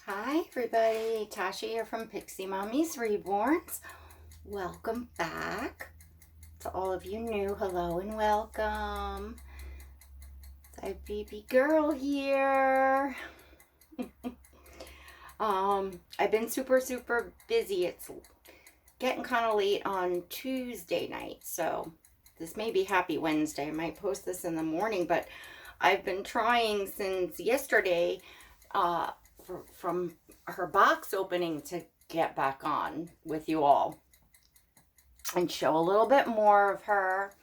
Hi everybody, Tasha here from Pixie Mommy's Reborns. Welcome back. To all of you new, hello and welcome. It's my baby girl here. I've been super busy. It's getting kind of late on Tuesday night, so this may be Happy Wednesday. I might post this in the morning, but I've been trying since yesterday from her box opening to get back on with you all and show a little bit more of her.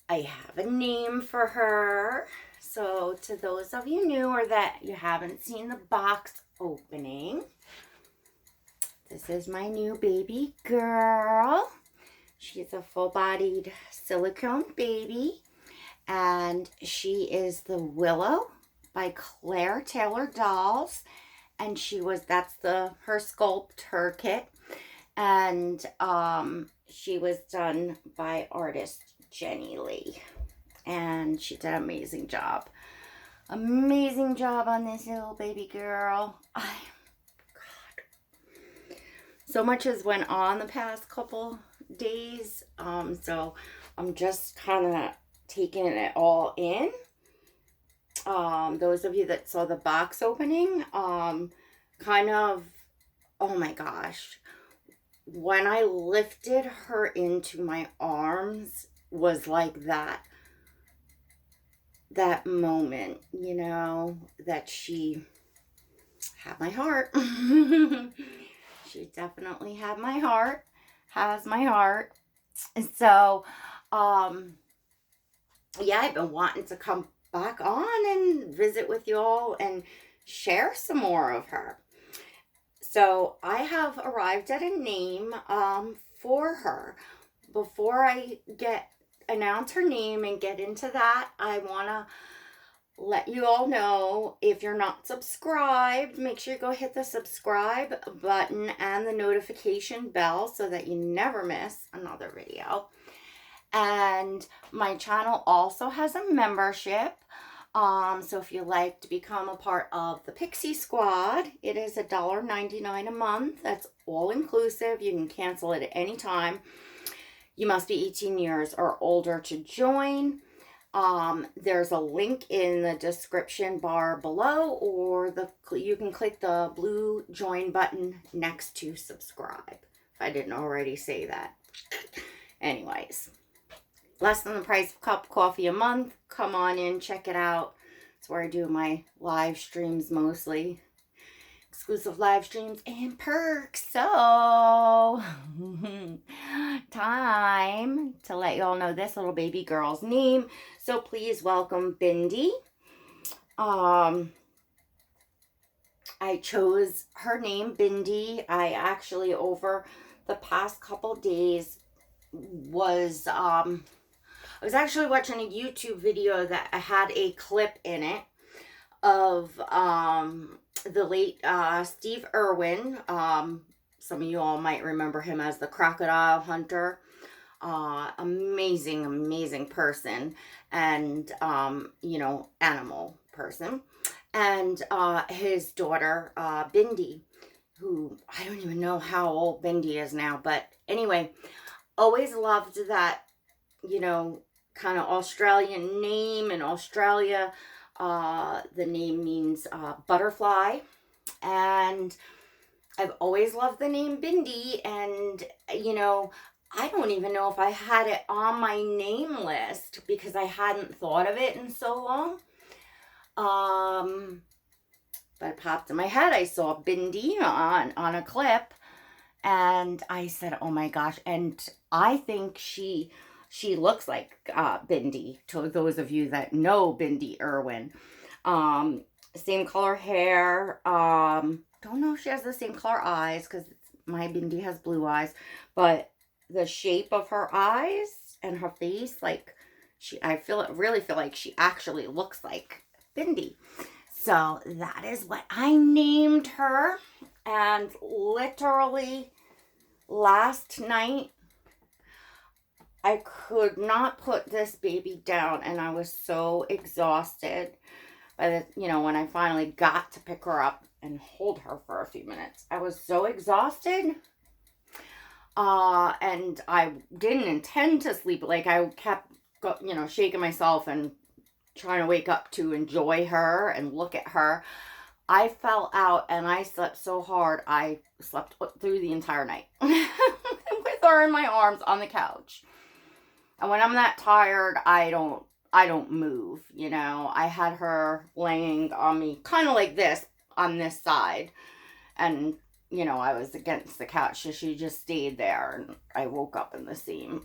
I have a name for her. So to those of you new or that you haven't seen the box opening, this is my new baby girl. She's a full-bodied silicone baby, and she is the Willow by Claire Taylor Dolls, and that's her sculpt, her kit, and she was done by artist Jenny Lee, and she did an amazing job on this little baby girl. God, so much has went on the past couple days, so I'm just kind of taking it all in. Those of you that saw the box opening, kind of, oh my gosh, when I lifted her into my arms was like that moment, you know, that she had my heart. She definitely had my heart, has my heart. And so, yeah, I've been wanting to come back on and visit with you all and share some more of her. So I have arrived at a name for her. Before I announce her name and get into that, I want to let you all know, if you're not subscribed, make sure you go hit the subscribe button and the notification bell so that you never miss another video. And my channel also has a membership. So if you'd like to become a part of the Pixie Squad, it is $1.99 a month. That's all inclusive. You can cancel it at any time. You must be 18 years or older to join. There's a link in the description bar below, or you can click the blue join button next to subscribe, if I didn't already say that. Anyways, less than the price of a cup of coffee a month. Come on in, check it out. It's where I do my live streams mostly. Exclusive live streams and perks. So, time to let you all know this little baby girl's name. So please welcome Bindi. I chose her name, Bindi. I actually, over the past couple days, I was actually watching a YouTube video that had a clip in it of the late Steve Irwin. Some of you all might remember him as the crocodile hunter. Amazing person, and you know, animal person. And his daughter, Bindi, who I don't even know how old Bindi is now, but anyway, always loved that, you know, kind of Australian name. In Australia, the name means butterfly, and I've always loved the name Bindi, and you know, I don't even know if I had it on my name list because I hadn't thought of it in so long. But it popped in my head. I saw Bindi on a clip, and I said, oh my gosh. And I think she looks like Bindi, to those of you that know Bindi Irwin. Same color hair. Don't know if she has the same color eyes, because my Bindi has blue eyes. But the shape of her eyes and her face, like, really feel like she actually looks like Bindi. So that is what I named her. And literally last night, I could not put this baby down, and I was so exhausted. when I finally got to pick her up and hold her for a few minutes, I was so exhausted. And I didn't intend to sleep. Like, I kept, shaking myself and trying to wake up to enjoy her and look at her. I fell out and I slept so hard. I slept through the entire night with her in my arms on the couch. And when I'm that tired, I don't move, I had her laying on me kind of like this on this side. And, I was against the couch, so she just stayed there. And I woke up in the same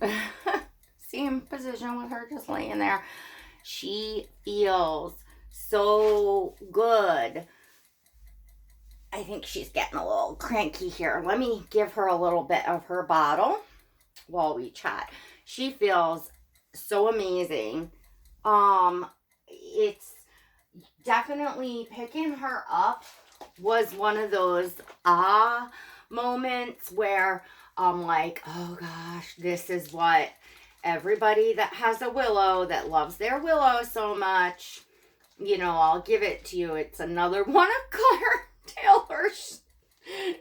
position with her just laying there. She feels so good. I think she's getting a little cranky here. Let me give her a little bit of her bottle while we chat. She feels so amazing. It's definitely picking her up was one of those moments where I'm like, oh gosh, this is what everybody that has a Willow, that loves their Willow so much, I'll give it to you. It's another one of Claire Taylor's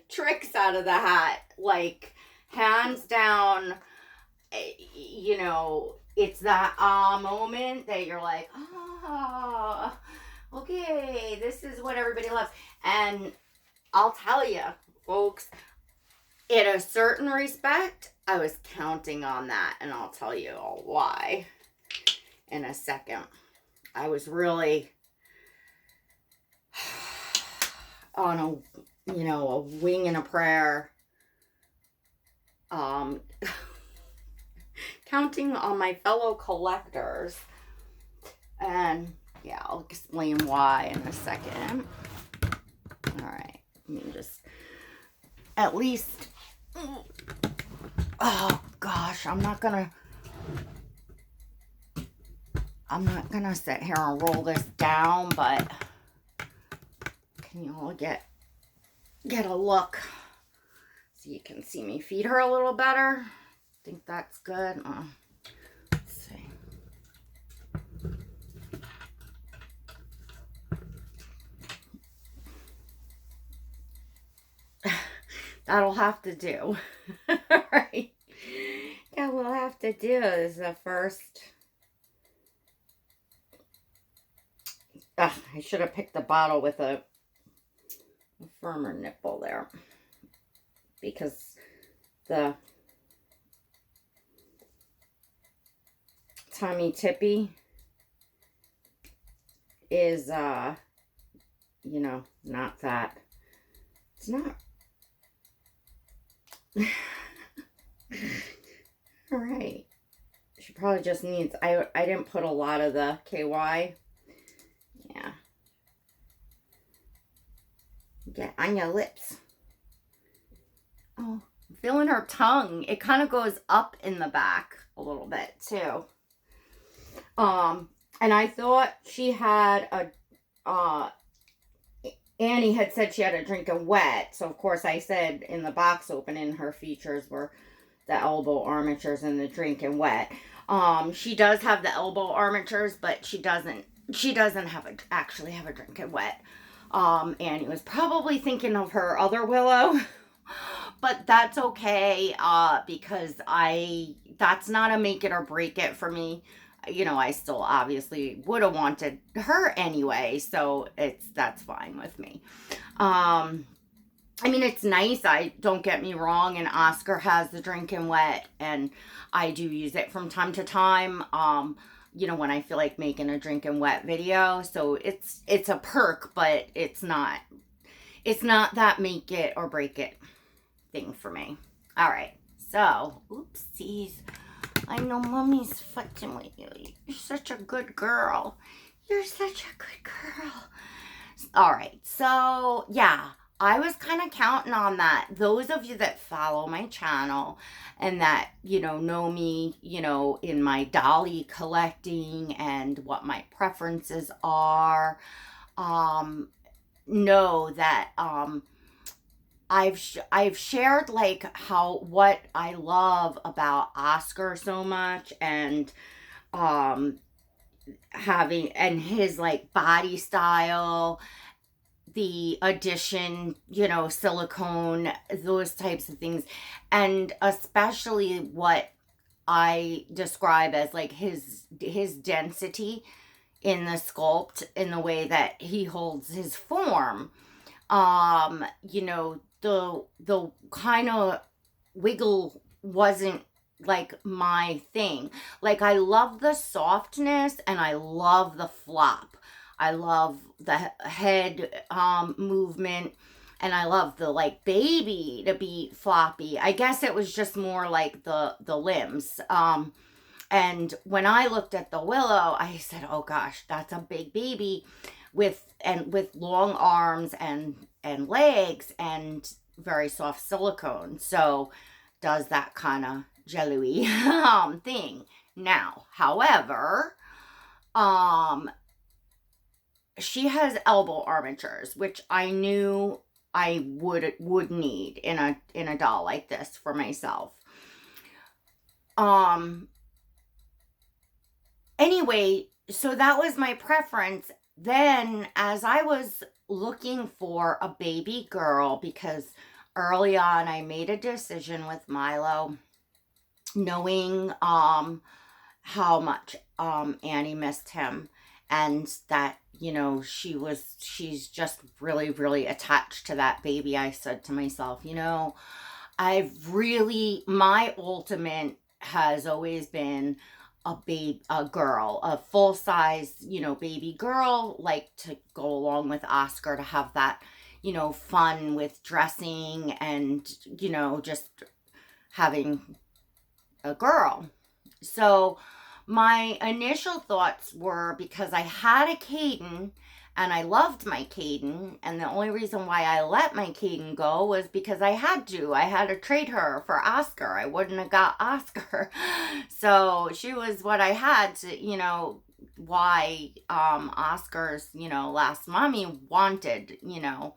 tricks out of the hat. Like, hands down, it's that moment that you're like, okay, this is what everybody loves. And I'll tell you, folks, in a certain respect, I was counting on that, and I'll tell you why in a second. I was really on a wing and a prayer, counting on my fellow collectors. And yeah, I'll explain why in a second. All right, let me just at least, oh gosh, I'm not gonna sit here and roll this down, but can you all get a look so you can see me feed her a little better? I think that's good. Let's see. That'll have to do. All right. Yeah, we'll have to do is the first. I should have picked the bottle with a firmer nipple there, because the Tummy Tippy is, not that. It's not. All right. She probably just needs, I didn't put a lot of the KY. Yeah. Get on your lips. Oh, I'm feeling her tongue. It kind of goes up in the back a little bit too. And I thought she had Annie had said she had a drinking wet. So of course I said in the box opening her features were the elbow armatures and the drinking wet. She does have the elbow armatures, but she doesn't actually have a drinking wet. Annie was probably thinking of her other Willow, but that's okay, because that's not a make it or break it for me. I still obviously would have wanted her anyway, so that's fine with me. It's nice. Don't get me wrong, and Oscar has the drinking wet, and I do use it from time to time. When I feel like making a drinking wet video. So it's a perk, but it's not that make it or break it thing for me. All right. So, oopsies. I know mommy's fucking with you. You're such a good girl. You're such a good girl. All right. So, yeah. I was kind of counting on that. Those of you that follow my channel and that, know me, in my dolly collecting and what my preferences are, know that I've shared like what I love about Oscar so much, and having, and his like body style, the addition, silicone, those types of things. And especially what I describe as like his density in the sculpt, in the way that he holds his form. The kind of wiggle wasn't like my thing. Like, I love the softness and I love the flop. I love the head movement, and I love the like baby to be floppy. I guess it was just more like the limbs. And when I looked at the Willow, I said, "Oh gosh, that's a big baby with long arms and legs and very soft silicone." So does that kind of jelly thing. Now, however, she has elbow armatures, which I knew I would need in a doll like this for myself. Anyway, so that was my preference. Then, as I was looking for a baby girl, because early on I made a decision with Milo, knowing how much Annie missed him, and that she's just really, really attached to that baby. I said to myself, my ultimate has always been a girl, a full size, baby girl, like to go along with Oscar, to have that, fun with dressing and, just having a girl. So my initial thoughts were, because I had a Caden and I loved my Caden, and the only reason why I let my Caden go was because I had to trade her for Oscar. I wouldn't have got Oscar. So she was what I had to, why Oscar's, last mommy wanted, the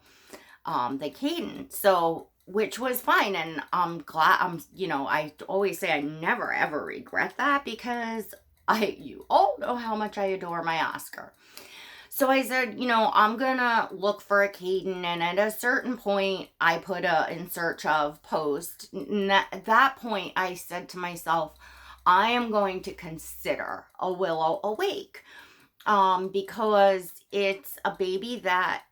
Caden. So, which was fine, and I'm glad. I always say I never ever regret that, because you all know how much I adore my Oscar. So I said, I'm gonna look for a Caden, and at a certain point, I put a in search of post. And at that point, I said to myself, I am going to consider a Willow Awake, because it's a baby that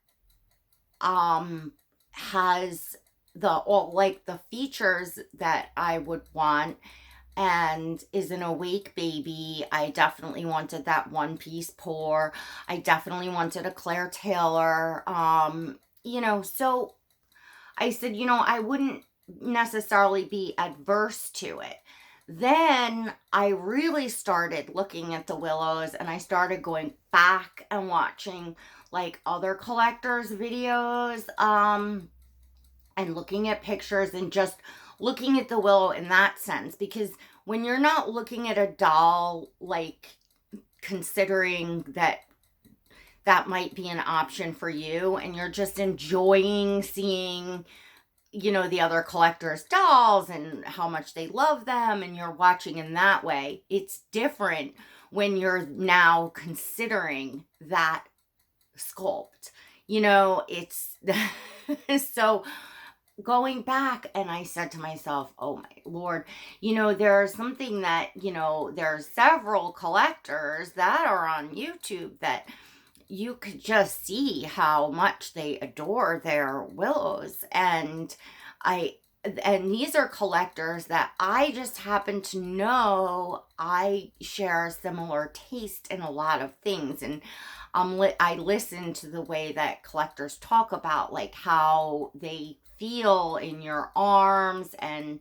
has the features that I would want, and is an awake baby. I definitely wanted that one piece pour. I definitely wanted a Claire Taylor. So I said, I wouldn't necessarily be adverse to it. Then I really started looking at the Willows, and I started going back and watching like other collectors' videos, and looking at pictures, and just looking at the Willow in that sense. Because when you're not looking at a doll, like considering that might be an option for you, and you're just enjoying seeing, the other collectors' dolls and how much they love them, and you're watching in that way, it's different when you're now considering that sculpt. It's so going back, and I said to myself, oh my Lord, there's something that, there's several collectors that are on YouTube that you could just see how much they adore their Willows. And these are collectors that I just happen to know I share a similar taste in a lot of things. And I listen to the way that collectors talk about like how they feel in your arms, and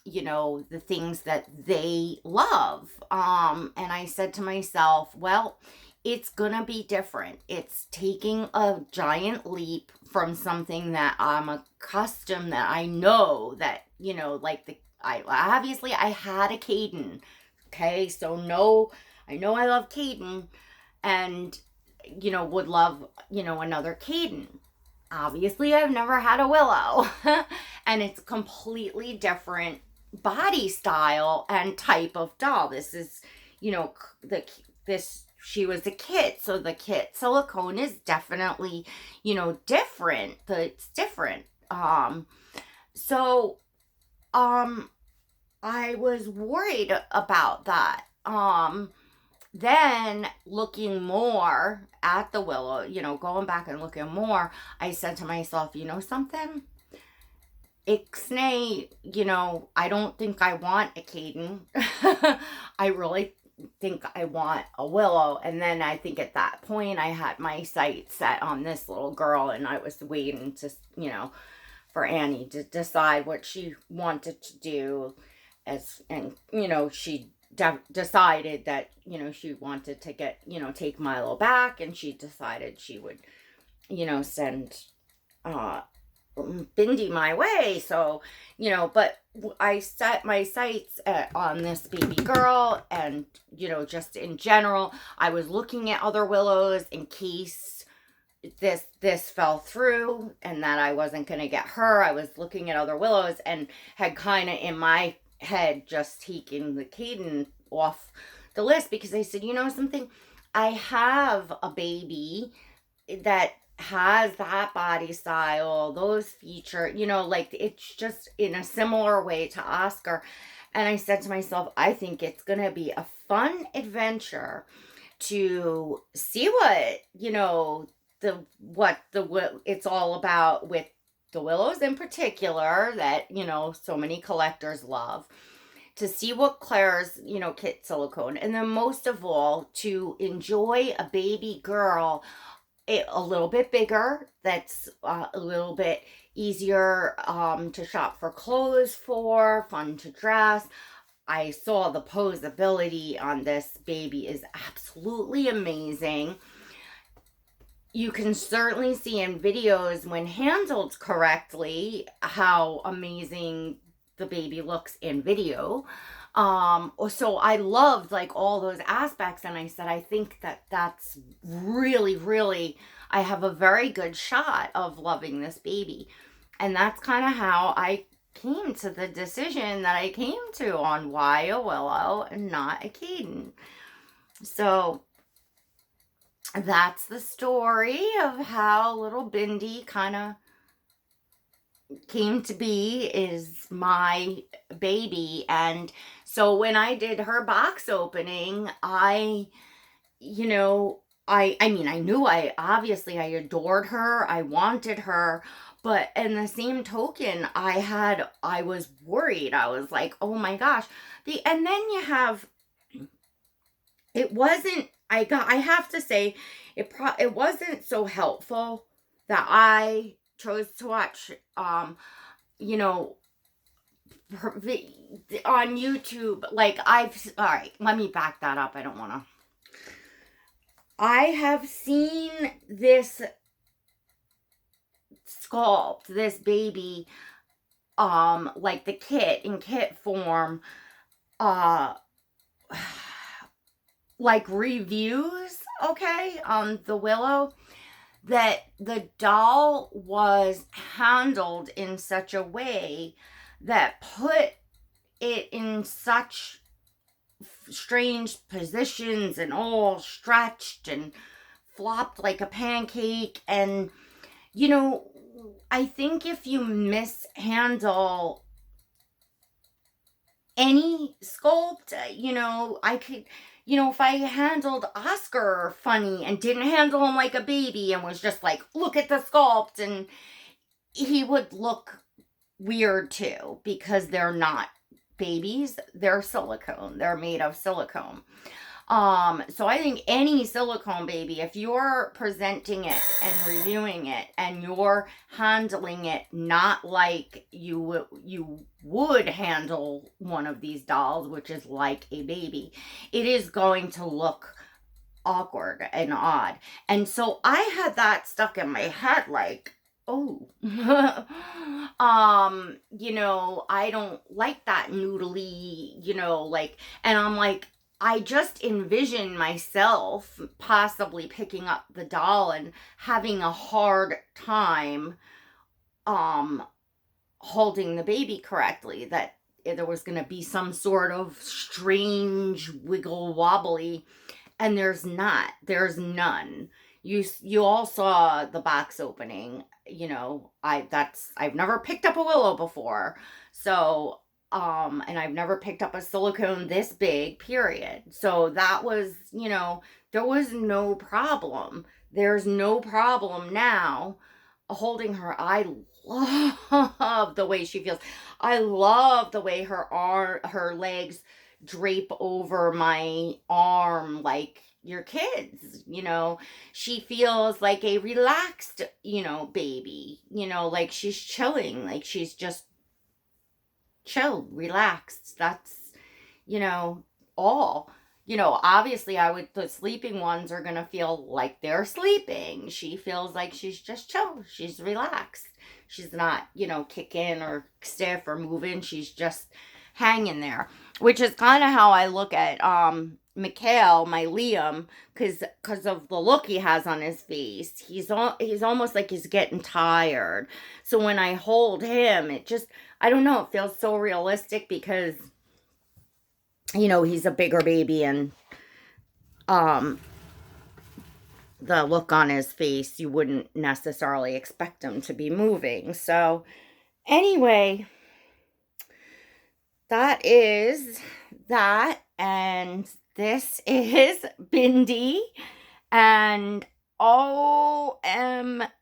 the things that they love. And I said to myself, well, it's gonna be different. It's taking a giant leap from something that I'm accustomed, that I know that, I had a Caden. Okay, so I know I love Caden, and would love, another Caden. Obviously, I've never had a Willow, and it's completely different body style and type of doll. This is, this she was a kit. So the kit silicone is definitely, different. It's different. So, I was worried about that. Then looking more at the Willow, going back and looking more, I said to myself, something? Ixnay, I don't think I want a Caden. I really think I want a Willow. And then I think at that point I had my sights set on this little girl, and I was waiting to, for Annie to decide what she wanted to do. She decided that, she wanted to get, take Milo back, and she decided she would, send Bindi my way. So, but I set my sights on this baby girl, and, just in general, I was looking at other Willows in case this fell through and that I wasn't going to get her. I was looking at other Willows and had kind of in my head just taken the Caden off the list, because I said, something, I have a baby that has that body style, those features, it's just in a similar way to Oscar. And I said to myself, I think it's going to be a fun adventure to see what, it's all about with the Willows in particular, that, so many collectors love, to see what Claire's, kit silicone, and then most of all, to enjoy a baby girl a little bit bigger, that's a little bit easier to shop for clothes for, fun to dress. I saw the posability on this baby is absolutely amazing. You can certainly see in videos, when handled correctly, how amazing the baby looks in video. So I loved all those aspects, and I said, I think that's really, really, I have a very good shot of loving this baby. And that's kind of how I came to the decision that I came to on why a Willow and not a Caden. So that's the story of how little Bindi kind of came to be, is my baby. And so when I did her box opening, I knew I adored her. I wanted her. But in the same token, I was worried. I was like, oh my gosh. And then you have, it wasn't, I have to say, it wasn't so helpful that I chose to watch, on YouTube. All right, let me back that up. I have seen this sculpt, this baby, the kit, in kit form, reviews, okay, on the Willow, that the doll was handled in such a way that put it in such strange positions and all stretched and flopped like a pancake. And, I think if you mishandle any sculpt, I could, if I handled Oscar funny and didn't handle him like a baby and was just like, look at the sculpt, and he would look weird too, because they're not babies, they're silicone. They're made of silicone. So I think any silicone baby, if you're presenting it and reviewing it and you're handling it not like you would handle one of these dolls, which is like a baby, it is going to look awkward and odd. And so I had that stuck in my head, oh, I don't like that noodly, and I'm like, I just envision myself possibly picking up the doll and having a hard time holding the baby correctly, that there was going to be some sort of strange wiggle wobbly. And there's none. You all saw the box opening. You know, I've never picked up a Willow before. So, and I've never picked up a silicone this big, period. So that was, you know, there was no problem. There's no problem now holding her. I love the way she feels. I love the way her legs drape over my arm like your kids, you know. She feels like a relaxed, you know, baby, you know, like she's chilling, like she's just chill, relaxed. That's, you know, all. You know, obviously the sleeping ones are gonna feel like they're sleeping. She feels like she's just chill. She's relaxed. She's not, you know, kicking or stiff or moving. She's just hanging there. Which is kind of how I look at Mikhail, my Liam, because of the look he has on his face. He's almost like he's getting tired. So when I hold him, it just, I don't know, it feels so realistic because, you know, he's a bigger baby, and the look on his face, you wouldn't necessarily expect him to be moving. So anyway, that is that, and this is Bindi, and OMG.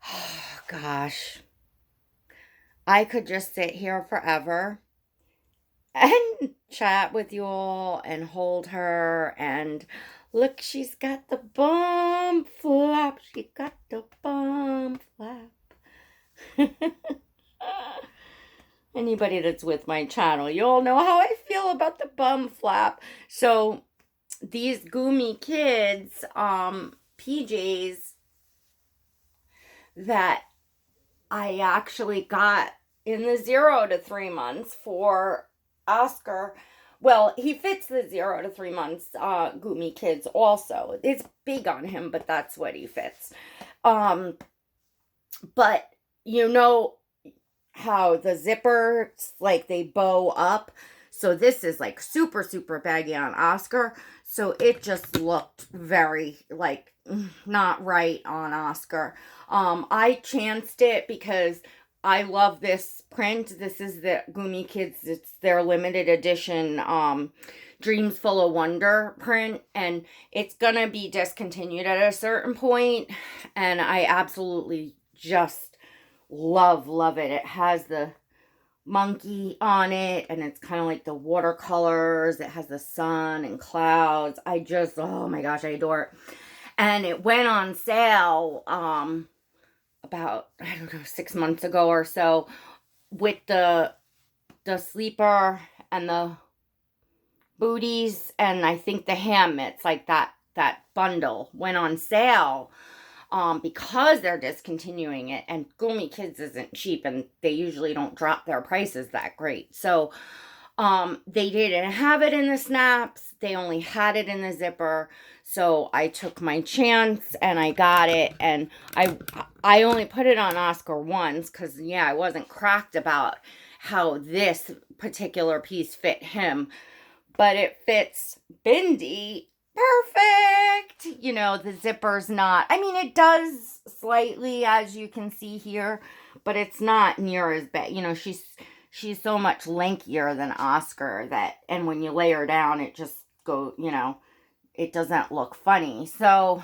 Oh, gosh. I could just sit here forever and chat with you all and hold her. And look, she's got the bum flap. She got the bum flap. Anybody that's with my channel, you all know how I feel about the bum flap. So these Goomy Kids PJs that I actually got in the 0 to 3 months for Oscar. Well, he fits the 0 to 3 months Goomy Kids also. It's big on him, but that's what he fits. But you know how the zippers, like, they bow up. So this is like super, super baggy on Oscar. So it just looked very, like, not right on Oscar. I chanced it because I love this print. This is the Goomy Kids. It's their limited edition Dreams Full of Wonder print. And it's going to be discontinued at a certain point. And I absolutely just love it. It has the monkey on it, and it's kind of like the watercolors. It has the sun and clouds. I just, oh my gosh, I adore it. And it went on sale about, I don't know, 6 months ago or so, with the sleeper and the booties, and I think the ham mitts, like that bundle went on sale because they're discontinuing it, and Goomy Kids isn't cheap, and they usually don't drop their prices that great. So they didn't have it in the snaps. They only had it in the zipper. So I took my chance and I got it, and I only put it on Oscar once because, yeah, I wasn't cracked about how this particular piece fit him, but it fits Bindi perfect. You know, the zipper's not, I mean, it does slightly, as you can see here, but it's not near as bad. You know, she's so much lankier than Oscar that, and when you lay her down, it just go, you know, it doesn't look funny. So,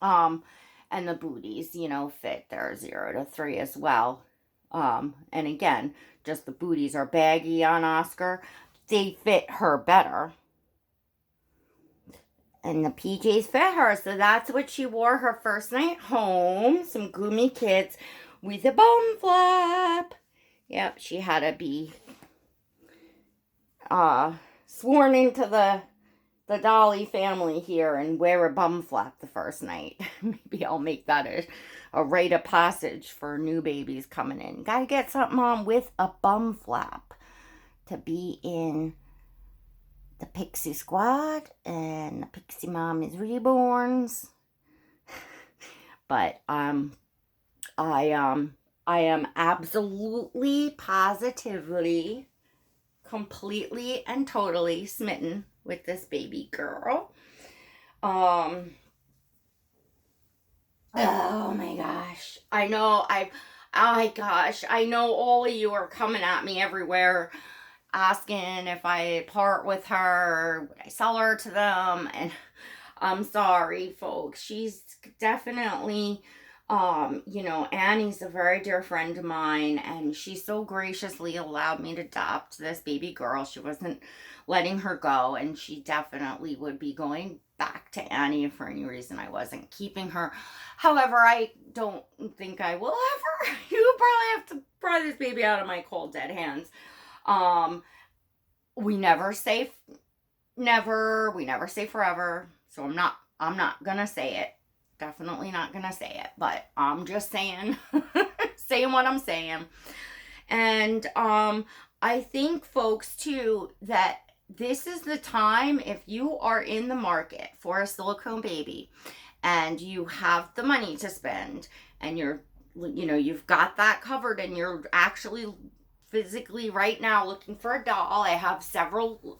and the booties, you know, fit their 0 to 3 as well. And again, just the booties are baggy on Oscar. They fit her better. And the PJs fit her. So that's what she wore her first night home. Some Goomy Kids with a bum flap. Yep, she had to be sworn into the Dolly family here and wear a bum flap the first night. Maybe I'll make that a rite of passage for new babies coming in. Gotta get something on with a bum flap to be in the Pixie Squad and the Pixie Mom is Reborns. But I am absolutely, positively, completely, and totally smitten with this baby girl. Oh my gosh. I know I know all of you are coming at me everywhere asking if I part with her or would I sell her to them, and I'm sorry folks. She's definitely Annie's a very dear friend of mine, and she so graciously allowed me to adopt this baby girl. She wasn't letting her go, and she definitely would be going back to Annie if for any reason I wasn't keeping her. However, I don't think I will ever. You probably have to pry this baby out of my cold dead hands. We never say never. We never say forever. So I'm not gonna say it. Definitely not gonna say it, but I'm just saying saying what I'm saying. And I think folks too that this is the time, if you are in the market for a silicone baby and you have the money to spend and you've got that covered and you're actually physically right now looking for a doll. I have several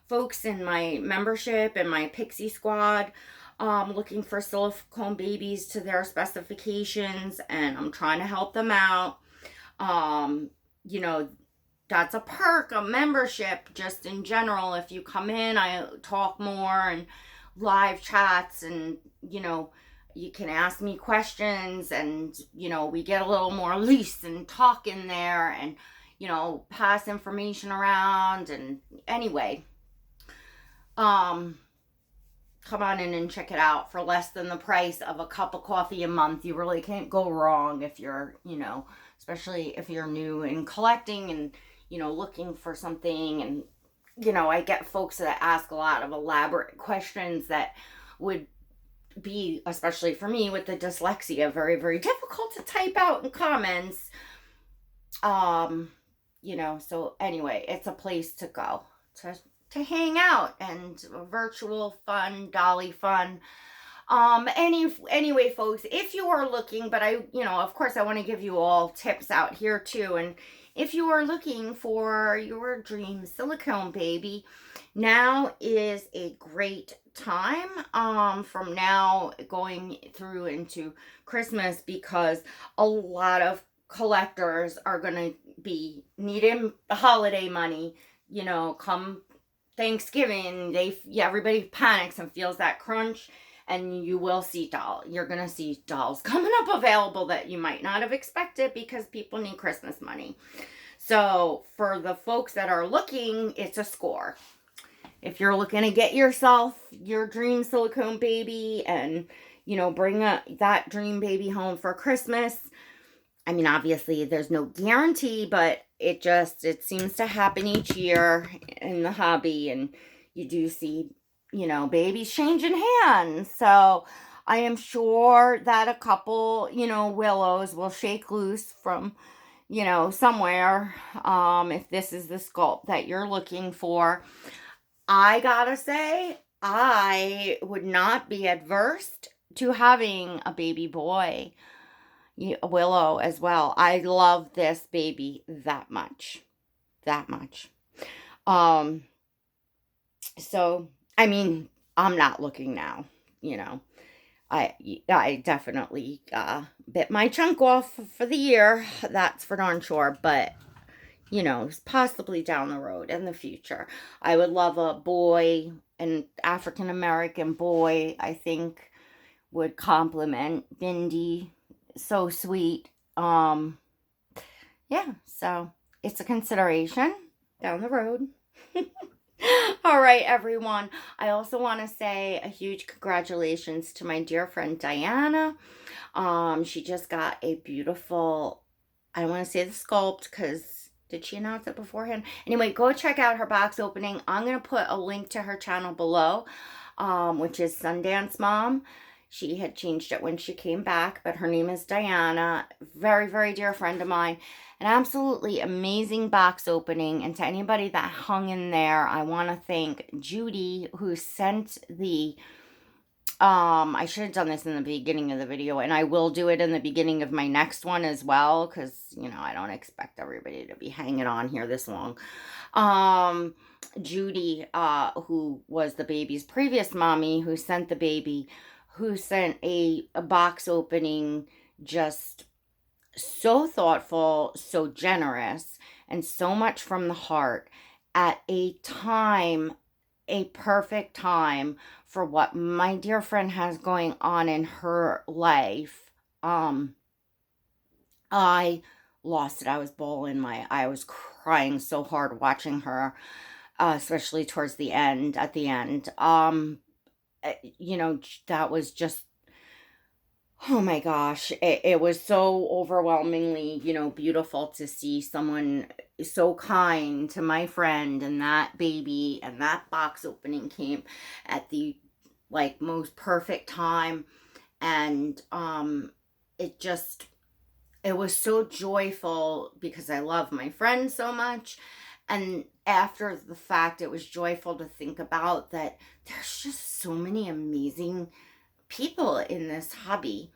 folks in my membership and my Pixie Squad looking for silicone babies to their specifications, and I'm trying to help them out. That's a perk of membership just in general. If you come in, I talk more and live chats, and you can ask me questions, and we get a little more loose and talk in there, and pass information around. And anyway, come on in and check it out for less than the price of a cup of coffee a month. You really can't go wrong if you're, especially if you're new and collecting and, looking for something. And, I get folks that ask a lot of elaborate questions that would be, especially for me with the dyslexia, very, very difficult to type out in comments. So anyway, it's a place to go to hang out and virtual fun, dolly fun. Anyway, folks, if you are looking, but of course I want to give you all tips out here too. And if you are looking for your dream silicone baby, now is a great time from now going through into Christmas, because a lot of collectors are going to be needing the holiday money, come Thanksgiving. Everybody panics and feels that crunch, and you will see you're going to see dolls coming up available that you might not have expected, because people need Christmas money. So for the folks that are looking, it's a score. If you're looking to get yourself your dream silicone baby and, bring that dream baby home for Christmas, I mean, obviously there's no guarantee, but it seems to happen each year in the hobby, and you do see, babies changing hands. So I am sure that a couple, willows will shake loose from, somewhere, if this is the sculpt that you're looking for. I gotta say, I would not be adverse to having a baby boy, Willow, as well. I love this baby that much. So, I mean, I'm not looking now, I definitely bit my chunk off for the year, that's for darn sure, but possibly down the road in the future. I would love a boy, an African American boy, I think would complement Bindi. So sweet. So it's a consideration down the road. All right, everyone. I also want to say a huge congratulations to my dear friend Diana. She just got a beautiful, I don't want to say the sculpt, because did she announce it beforehand? Anyway, go check out her box opening. I'm going to put a link to her channel below, which is Sundance Mom. She had changed it when she came back, but her name is Diana. Very, very dear friend of mine. An absolutely amazing box opening. And to anybody that hung in there, I want to thank Judy, who sent the I should have done this in the beginning of the video, and I will do it in the beginning of my next one as well, because, you know, I don't expect everybody to be hanging on here this long. Judy, who was the baby's previous mommy, who sent the baby, who sent a box opening, just so thoughtful, so generous, and so much from the heart at a time, a perfect time for what my dear friend has going on in her life. I lost it. I was bawling I was crying so hard watching her, especially towards the end, at the end. You know, that was just, oh my gosh, it was so overwhelmingly, you know, beautiful to see someone so kind to my friend, and that baby and that box opening came at the like most perfect time. And it just, it was so joyful because I love my friend so much. And after the fact, it was joyful to think about that there's just so many amazing people in this hobby.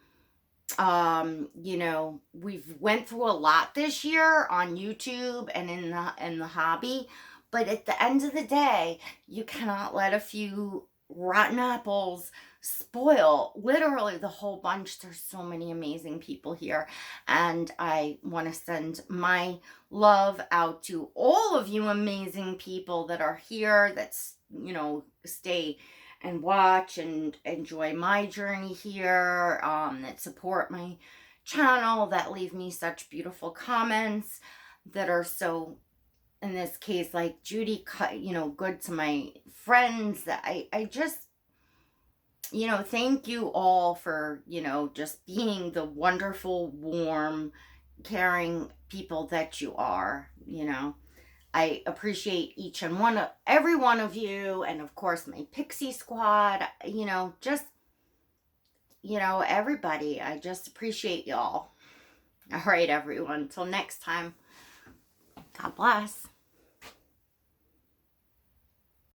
You know, we've went through a lot this year on YouTube and in the hobby, but at the end of the day, you cannot let a few rotten apples spoil literally the whole bunch. There's so many amazing people here, and I want to send my love out to all of you amazing people that are here, that's, you know, stay and watch and enjoy my journey here, that support my channel, that leave me such beautiful comments, that are so, in this case, like Judy, you know, good to my friends. That I just, you know, thank you all for, you know, just being the wonderful, warm, caring people that you are, you know. I appreciate each and every one of you, and of course my Pixie squad, you know, just, you know, everybody. I just appreciate y'all. All right, everyone. Until next time, God bless.